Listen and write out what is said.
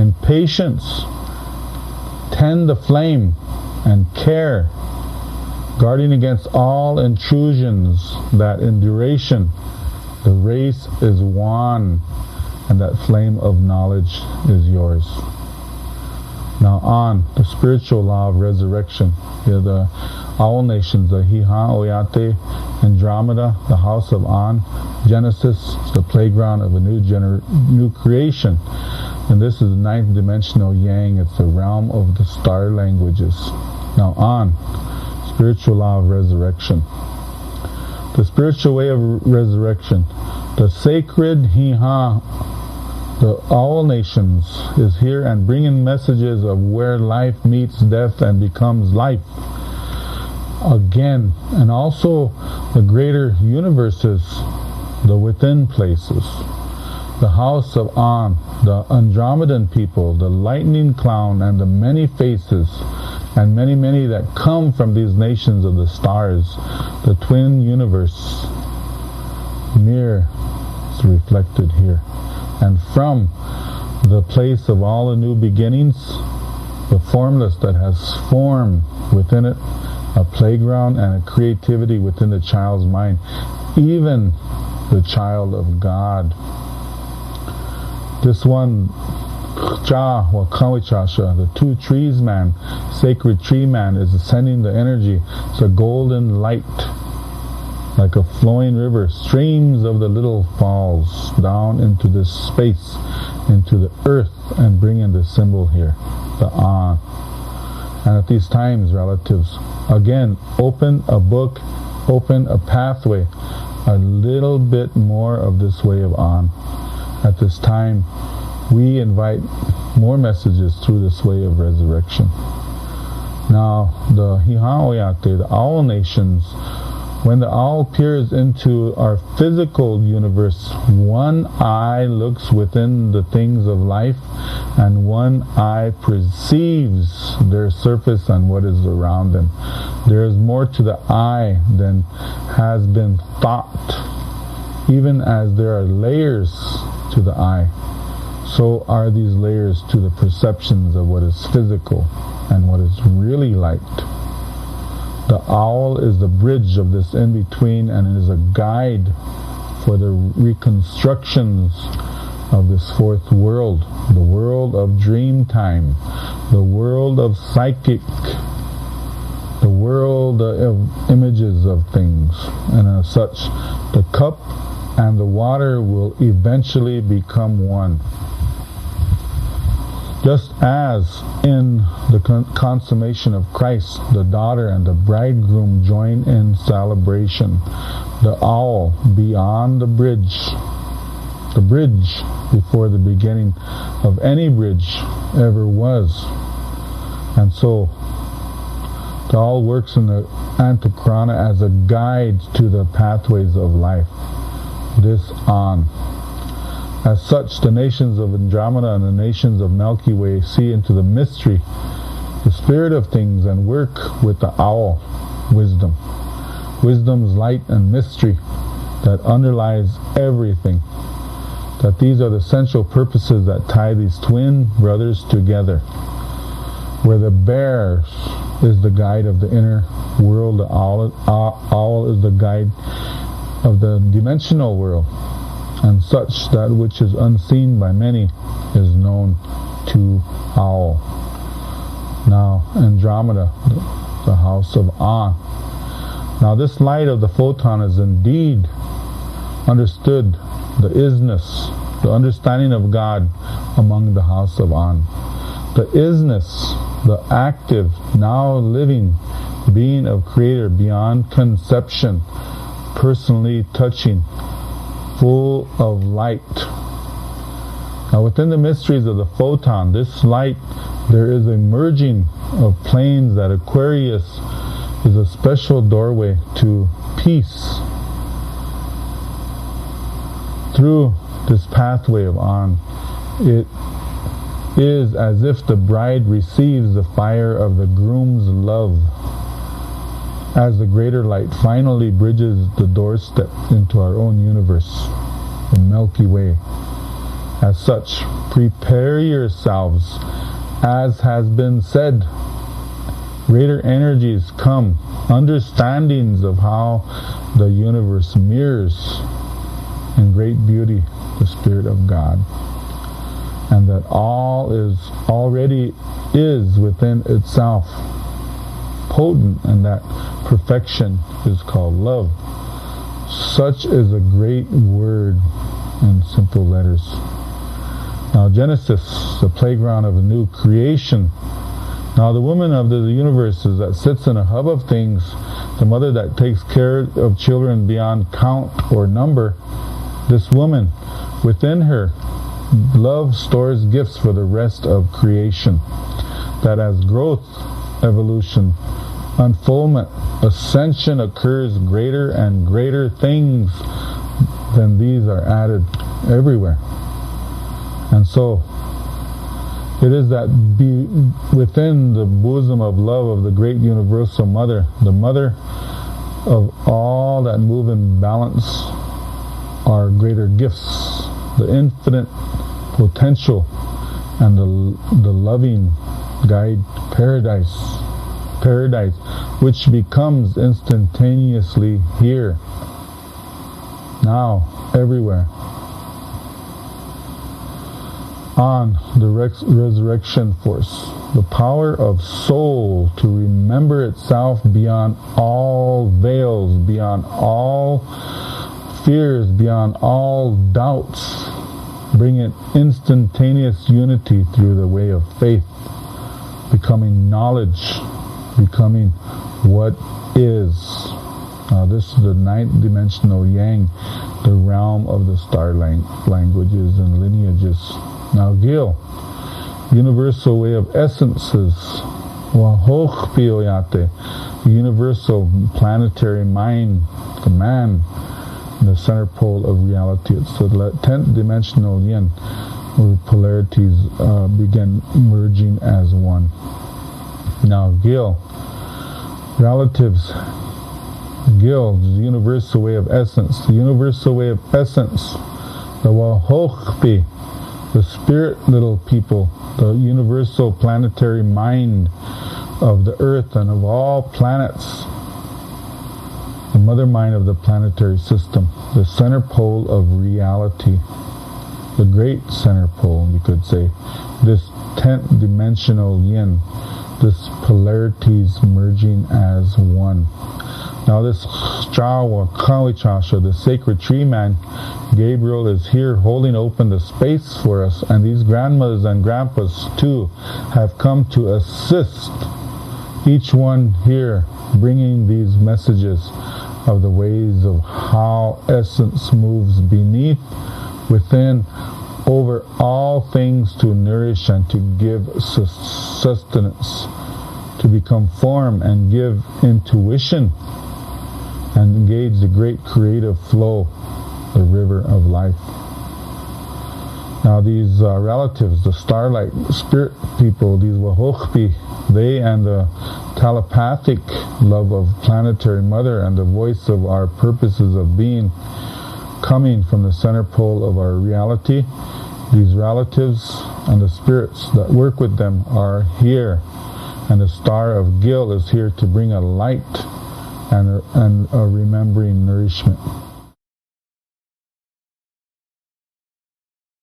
In patience, tend the flame and care, guarding against all intrusions, that in duration the race is won, and that flame of knowledge is yours. Now on, the spiritual law of resurrection. The owl nations, the Hiha, Oyate, Andromeda, the house of An, Genesis, the playground of a new creation. And this is the ninth dimensional Yang. It's the realm of the star languages. Now on, spiritual law of resurrection. The spiritual way of resurrection. The sacred Hiha, the all nations, is here and bringing messages of where life meets death and becomes life again. And also the greater universes, the within places. The house of An, the Andromedan people, the lightning clown, and the many faces, and many, many that come from these nations of the stars, the twin universe, mirror is reflected here. And from the place of all the new beginnings, the formless that has formed within it a playground and a creativity within the child's mind, even the child of God. This one, Cha, Wakawichasha, the two trees man, sacred tree man, is ascending the energy. It's a golden light, like a flowing river, streams of the little falls down into this space, into the earth, and bringing the symbol here, the An. And at these times, relatives, again, open a book, open a pathway, a little bit more of this way of An. At this time, we invite more messages through this way of resurrection. Now, the Hihaoyate, the owl nations, when the owl peers into our physical universe, one eye looks within the things of life, and one eye perceives their surface and what is around them. There is more to the eye than has been thought. Even as there are layers to the eye, so are these layers to the perceptions of what is physical and what is really light. The owl is the bridge of this in-between, and is a guide for the reconstructions of this fourth world, the world of dream time, the world of psychic, the world of images of things. And as such, the cup and the water will eventually become one. Just as in the consummation of Christ, the daughter and the bridegroom join in celebration, the owl beyond the bridge before the beginning of any bridge ever was. And so, the owl works in the Antakrana as a guide to the pathways of life. This An. As such, the nations of Andromeda and the nations of Milky Way see into the mystery, the spirit of things, and work with the owl, wisdom. Wisdom's light and mystery that underlies everything. That these are the essential purposes that tie these twin brothers together. Where the bear is the guide of the inner world, the owl is the guide of the dimensional world. And such, that which is unseen by many is known to owl. Now, Andromeda, the house of An. Now, this light of the photon is indeed understood, the isness, the understanding of God among the house of An. The isness, the active, now living being of Creator beyond conception, personally touching, full of light. Now within the mysteries of the photon, this light, there is a merging of planes that Aquarius is a special doorway to peace. Through this pathway of An, it is as if the bride receives the fire of the groom's love, as the greater light finally bridges the doorstep into our own universe, the Milky Way. As such, prepare yourselves, as has been said. Greater energies come, understandings of how the universe mirrors in great beauty the Spirit of God, and that all is already is within itself potent, and that perfection is called love. Such is a great word in simple letters. Now Genesis, the playground of a new creation. Now the woman of the universe is that sits in a hub of things, the mother that takes care of children beyond count or number. This woman, within her, love stores gifts for the rest of creation, that as growth, evolution, unfoldment, ascension occurs, greater and greater things than these are added everywhere. And so it is that within the bosom of love of the great universal mother, the mother of all that move in balance, are greater gifts, the infinite potential and the loving guide paradise, which becomes instantaneously here, now, everywhere. On the resurrection force, the power of soul to remember itself beyond all veils, beyond all fears, beyond all doubts, bring it instantaneous unity through the way of faith, becoming knowledge, becoming what is. Now this is the ninth dimensional yang, the realm of the star languages and lineages. Now Gil, universal way of essences, Wahoch Pioyate, the universal planetary mind, the man, the center pole of reality. It's the 10th dimensional yin, where polarities begin merging as one. Now Gil, relatives, Gil, the universal way of essence, the universal way of essence, the Wahochpi, the spirit little people, the universal planetary mind of the earth and of all planets, the mother mind of the planetary system, the center pole of reality, the great center pole, you could say, this 10th dimensional yin, this polarities merging as one. Now this Jawa Kawichasha, the sacred tree man, Gabriel, is here holding open the space for us, and these grandmothers and grandpas too have come to assist each one here, bringing these messages of the ways of how essence moves beneath, within, over all things, to nourish and to give sustenance, to become form and give intuition, and engage the great creative flow, the river of life. Now these relatives, the starlight spirit people, these Wahochpi, they and the telepathic love of planetary mother and the voice of our purposes of being, coming from the center pole of our reality, these relatives and the spirits that work with them are here, and the star of Gil is here to bring a light and a remembering nourishment.